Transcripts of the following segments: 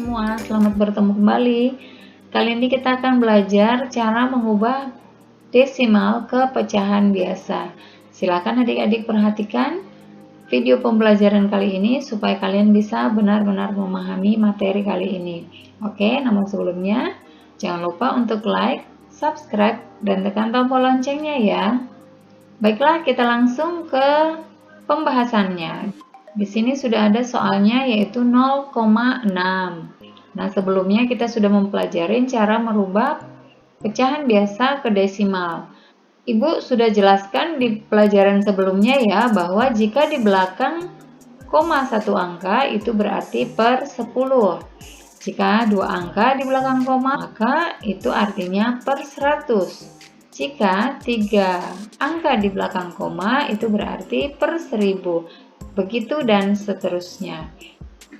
semua, selamat bertemu kembali. Kali ini kita akan belajar cara mengubah desimal ke pecahan biasa. Silakan adik-adik perhatikan video pembelajaran kali ini supaya kalian bisa benar-benar memahami materi kali ini. Oke, namun sebelumnya jangan lupa untuk like, subscribe, dan tekan tombol loncengnya ya. Baiklah, kita langsung ke pembahasannya. Di sini sudah ada soalnya yaitu 0,6. Nah, sebelumnya kita sudah mempelajari cara merubah pecahan biasa ke desimal. Ibu sudah jelaskan di pelajaran sebelumnya ya, bahwa jika di belakang koma satu angka itu berarti per 10. Jika dua angka di belakang koma, maka itu artinya per 100. Jika 3 angka di belakang koma itu berarti per 1000. Begitu dan seterusnya.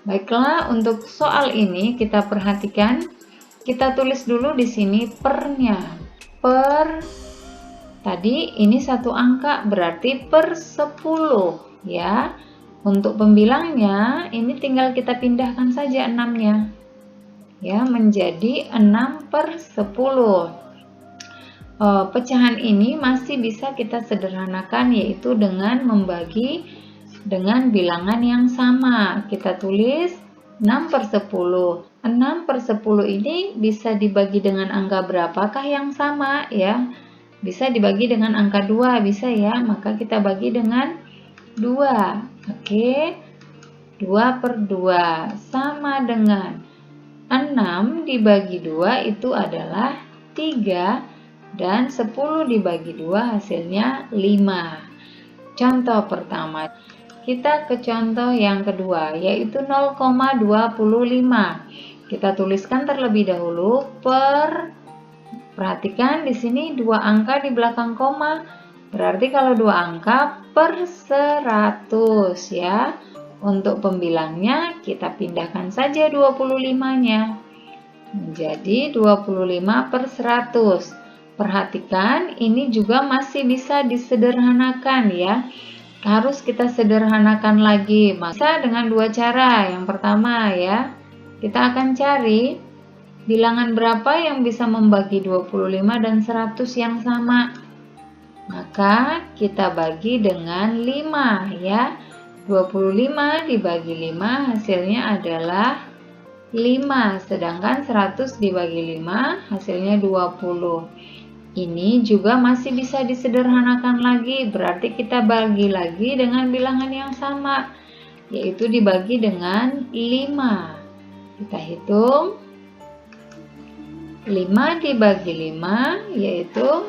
Baiklah, untuk soal ini kita perhatikan, kita tulis dulu di sini pernya. Per tadi ini satu angka berarti per 10 ya. Untuk pembilangnya ini tinggal kita pindahkan saja 6-nya. Ya, menjadi 6 per 10. Pecahan ini masih bisa kita sederhanakan yaitu dengan membagi dengan bilangan yang sama. Kita tulis 6 per 10. 6 per 10 ini bisa dibagi dengan angka berapakah yang sama ya? Bisa dibagi dengan angka 2, bisa ya. Maka kita bagi dengan 2. Oke. 2 per 2 sama dengan 6 dibagi 2 itu adalah 3 dan 10 dibagi 2 hasilnya 5. Contoh pertama. Kita ke contoh yang kedua, yaitu 0,25. Kita tuliskan terlebih dahulu perhatikan di sini dua angka di belakang koma. Berarti kalau dua angka per 100 ya. Untuk pembilangnya kita pindahkan saja 25-nya. Menjadi 25 per 100. Perhatikan ini juga masih bisa disederhanakan ya. Harus kita sederhanakan lagi. Bisa dengan dua cara. Yang pertama ya, kita akan cari bilangan berapa yang bisa membagi 25 dan 100 yang sama. Maka kita bagi dengan 5 ya. 25 dibagi 5 hasilnya adalah 5. Sedangkan 100 dibagi 5 hasilnya 20. Ini juga masih bisa disederhanakan lagi, berarti kita bagi lagi dengan bilangan yang sama, yaitu dibagi dengan 5. Kita hitung 5 dibagi 5 yaitu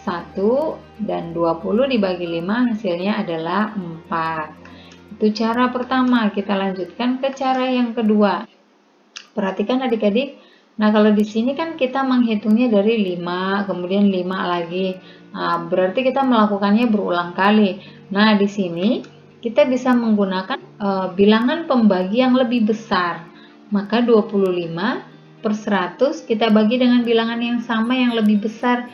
1 dan 20 dibagi 5 hasilnya adalah 4. Itu cara pertama. Kita lanjutkan ke cara yang kedua. Perhatikan adik-adik. Nah, kalau di sini kan kita menghitungnya dari 5, kemudian 5 lagi. Nah, berarti kita melakukannya berulang kali. Nah, di sini kita bisa menggunakan bilangan pembagi yang lebih besar. Maka 25 per 100 kita bagi dengan bilangan yang sama yang lebih besar.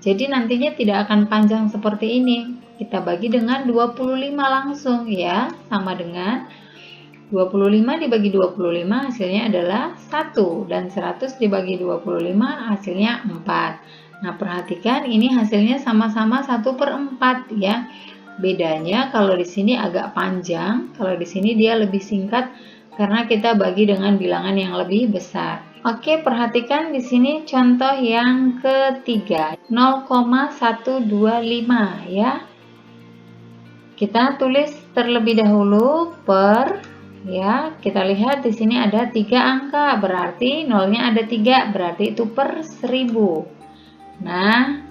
Jadi nantinya tidak akan panjang seperti ini. Kita bagi dengan 25 langsung ya, sama dengan 25 dibagi 25 hasilnya adalah 1 dan 100 dibagi 25 hasilnya 4. Nah, perhatikan ini hasilnya sama-sama 1 per 4 ya. Bedanya kalau di sini agak panjang, kalau di sini dia lebih singkat karena kita bagi dengan bilangan yang lebih besar. Oke, perhatikan di sini contoh yang ketiga, 0,125 ya. Kita tulis terlebih dahulu per ya, kita lihat di sini ada 3 angka, berarti nolnya ada 3, berarti itu per 1000. Nah,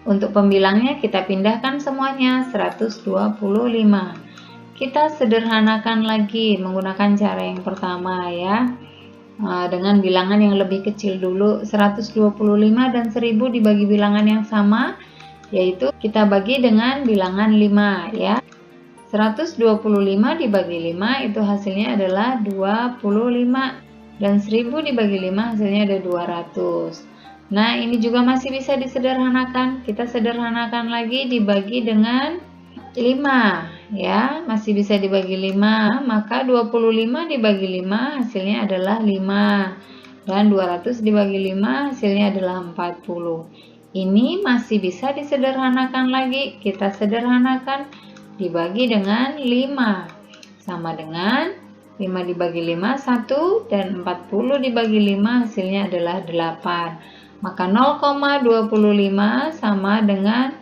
untuk pembilangnya kita pindahkan semuanya 125. Kita sederhanakan lagi menggunakan cara yang pertama ya. Dengan bilangan yang lebih kecil dulu, 125 dan 1000 dibagi bilangan yang sama, yaitu kita bagi dengan bilangan 5 ya. 125 dibagi 5 itu hasilnya adalah 25 dan 1000 dibagi 5 hasilnya ada 200. Nah, ini juga masih bisa disederhanakan. Kita sederhanakan lagi dibagi dengan 5 ya, masih bisa dibagi 5, maka 25 dibagi 5 hasilnya adalah 5. Dan 200 dibagi 5 hasilnya adalah 40. Ini masih bisa disederhanakan lagi. Kita sederhanakan dibagi dengan 5. Sama dengan 5 dibagi 5, 1. Dan 40 dibagi 5 hasilnya adalah 8. Maka 0,25 sama dengan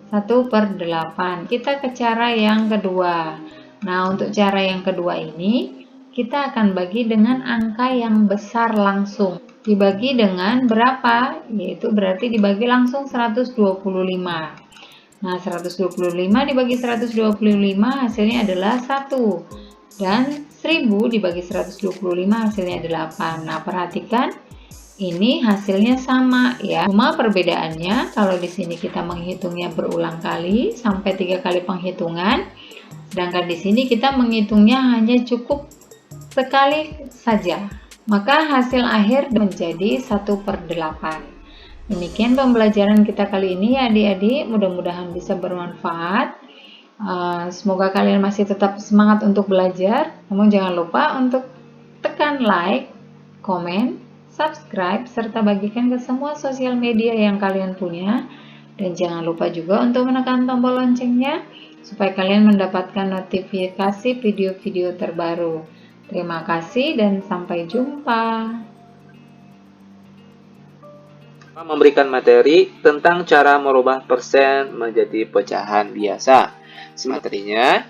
1/8. Kita ke cara yang kedua. Nah, untuk cara yang kedua ini, kita akan bagi dengan angka yang besar langsung. Dibagi dengan berapa? Yaitu berarti dibagi langsung 125. Nah, 125 dibagi 125 hasilnya adalah 1. Dan 1000 dibagi 125 hasilnya 8. Nah, perhatikan ini hasilnya sama ya. Cuma perbedaannya kalau di sini kita menghitungnya berulang kali sampai 3 kali penghitungan. Sedangkan di sini kita menghitungnya hanya cukup sekali saja. Maka hasil akhir menjadi 1/8. Demikian pembelajaran kita kali ini ya adik-adik. Mudah-mudahan bisa bermanfaat. Semoga kalian masih tetap semangat untuk belajar. Namun jangan lupa untuk tekan like, komen, subscribe, serta bagikan ke semua sosial media yang kalian punya. Dan jangan lupa juga untuk menekan tombol loncengnya supaya kalian mendapatkan notifikasi video-video terbaru. Terima kasih dan sampai jumpa. Memberikan materi tentang cara merubah persen menjadi pecahan biasa. Materinya,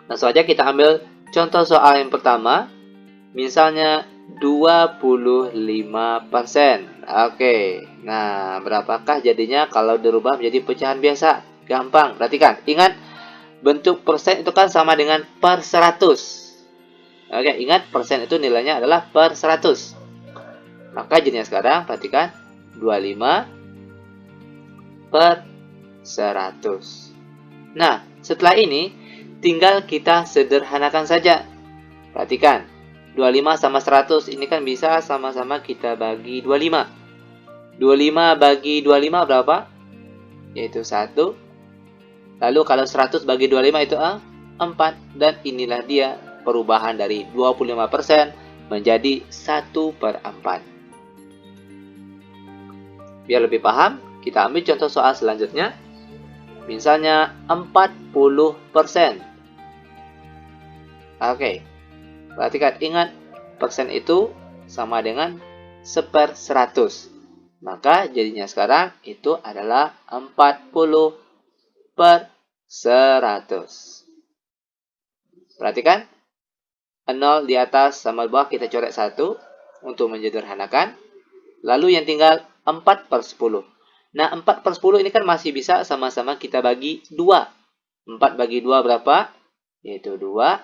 langsung saja kita ambil contoh soal yang pertama. Misalnya 25%. Oke, nah berapakah jadinya kalau dirubah menjadi pecahan biasa? Gampang, perhatikan. Ingat, bentuk persen itu kan sama dengan per 100. Oke, ingat persen itu nilainya adalah per 100. Maka jadinya sekarang, perhatikan, 25 per 100. Nah, setelah ini, tinggal kita sederhanakan saja. Perhatikan, 25 sama 100 ini kan bisa sama-sama kita bagi 25. 25 bagi 25 berapa? Yaitu 1. Lalu kalau 100 bagi 25 itu 4. Dan inilah dia perubahan dari 25% menjadi 1/4. Biar lebih paham, kita ambil contoh soal selanjutnya. Misalnya 40%. Oke. Perhatikan, ingat, persen itu sama dengan 1/100. Maka jadinya sekarang itu adalah 40/100. Perhatikan, 0 di atas sama bawah kita coret 1 untuk menyederhanakan. Lalu yang tinggal 4/10. Nah, 4/10 ini kan masih bisa sama-sama kita bagi 2. 4 bagi 2 berapa? Yaitu 2.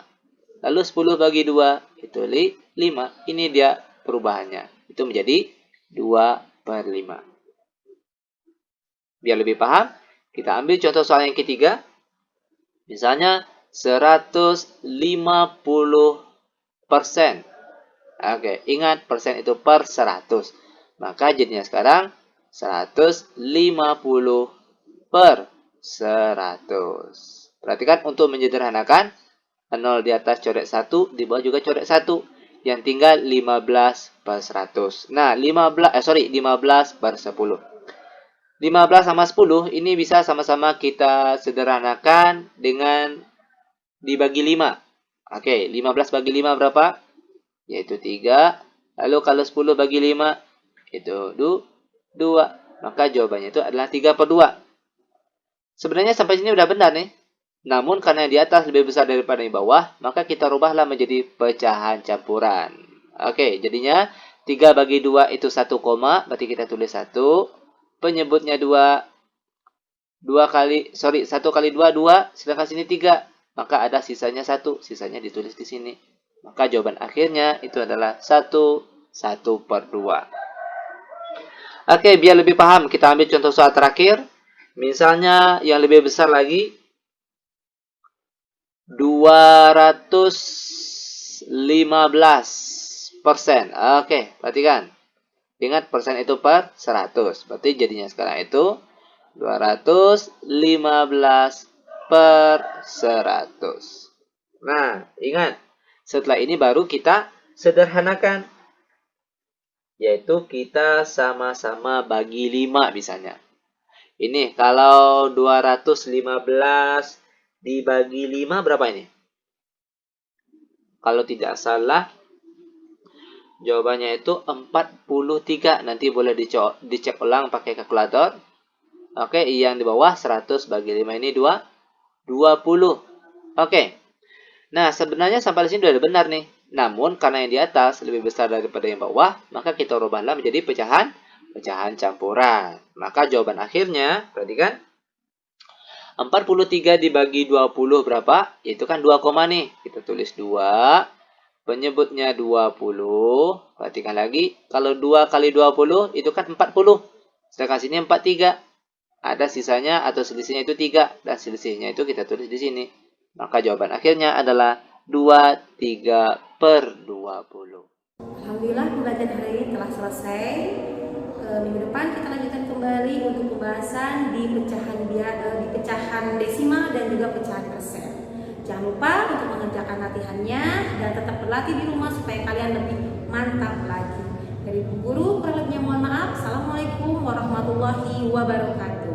Lalu 10 bagi 2 itu 5. Ini dia perubahannya. Itu menjadi 2/5. Biar lebih paham, kita ambil contoh soal yang ketiga. Misalnya 150%. Oke, ingat persen itu per 100. Maka jadinya sekarang 150 per 100. Perhatikan untuk menyederhanakan, 0 di atas coret 1, di bawah juga coret 1. Yang tinggal 15 per 100. Nah, 15 per 10. 15 sama 10 ini bisa sama-sama kita sederhanakan dengan dibagi 5. Oke, 15 bagi 5 berapa? Yaitu 3. Lalu kalau 10 bagi 5 itu 2. Maka jawabannya itu adalah 3/2. Sebenarnya sampai sini udah benar nih. Namun karena di atas lebih besar daripada di bawah, maka kita rubahlah menjadi pecahan campuran. Oke, jadinya 3 bagi 2 itu 1 koma, berarti kita tulis 1. Penyebutnya 2. 1 kali 2, 2. Sedangkan sini 3. Maka ada sisanya 1. Sisanya ditulis di sini. Maka jawaban akhirnya itu adalah 1/2. Oke, biar lebih paham, kita ambil contoh soal terakhir. Misalnya yang lebih besar lagi, 215%. Oke, perhatikan. Ingat persen itu per 100. Berarti jadinya sekarang itu 215 per 100. Nah, ingat, setelah ini baru kita sederhanakan, yaitu kita sama-sama bagi 5 misalnya. Ini kalau 215 dibagi 5 berapa ini? Kalau tidak salah, jawabannya itu 43. Nanti boleh dicek ulang pakai kalkulator. Oke, yang di bawah 100 bagi 5 ini 20. Oke. Nah, sebenarnya sampai di sini sudah benar nih. Namun, karena yang di atas lebih besar daripada yang bawah, maka kita rubahlah menjadi pecahan campuran. Maka jawaban akhirnya, perhatikan, 43 dibagi 20 berapa? Itu kan 2 koma nih. Kita tulis 2. Penyebutnya 20. Perhatikan lagi. Kalau 2 kali 20 itu kan 40. Sedangkan sini 43. Ada sisanya atau selisihnya itu 3. Dan selisihnya itu kita tulis di sini. Maka jawaban akhirnya adalah 23 per 20. Alhamdulillah pembelajaran hari ini telah selesai. Minggu depan kita lanjutkan kembali untuk pembahasan di pecahan desimal dan juga pecahan persen. Jangan lupa untuk mengerjakan latihannya dan tetap berlatih di rumah supaya kalian lebih mantap lagi. Dari Bu Guru, kurang lebihnya mohon maaf. Assalamualaikum warahmatullahi wabarakatuh.